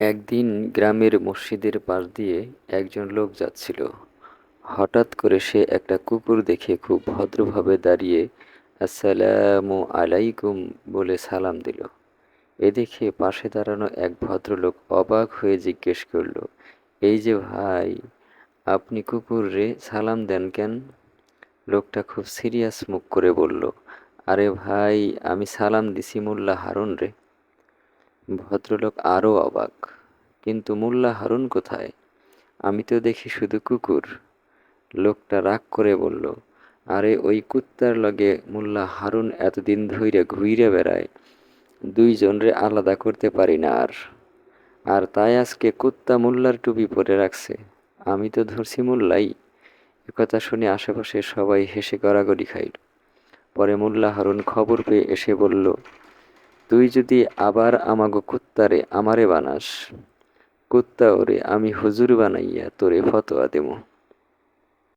একদিন গ্রামের মসজিদের পাশ দিয়ে একজন লোক যাচ্ছিল। হঠাৎ করে সে একটা কুকুর দেখে খুব ভদ্রভাবে দাঁড়িয়ে আসসালামু আলাইকুম বলে সালাম দিল। এ দেখে পাশে দাঁড়ানো এক ভদ্রলোক অবাক হয়ে জিজ্ঞেস করলো, এই যে ভাই, আপনি কুকুরে সালাম দেন কেন? লোকটা খুব সিরিয়াস মুখ করে বলল, আরে ভাই, আমি সালাম দিছি মোল্লা হারুন রে। ভদ্রলোক আরও অবাক, কিন্তু মোল্লা হারুন কোথায়? আমি তো দেখি শুধু কুকুর। লোকটা রাগ করে বলল, আরে ওই কুত্তার লগে মোল্লা হারুন এতদিন ধইরা ঘুইরে বেড়ায়, দুইজনরে আলাদা করতে পারি না আর। আর তাই আজকে কুত্তা মোল্লার টুপি পরে রাখছে, আমি তো ধরছি মোল্লাই। একথা শুনে আশেপাশে সবাই হেসে গড়াগড়ি খাইল। পরে মোল্লা হারুন খবর পেয়ে এসে বলল, তুই যদি আবার আমাগো কুত্তারে আমারে বানাস, কুত্তা ওরে আমি হুজুর বানাইয়া তোরে ফতোয়া দেবো।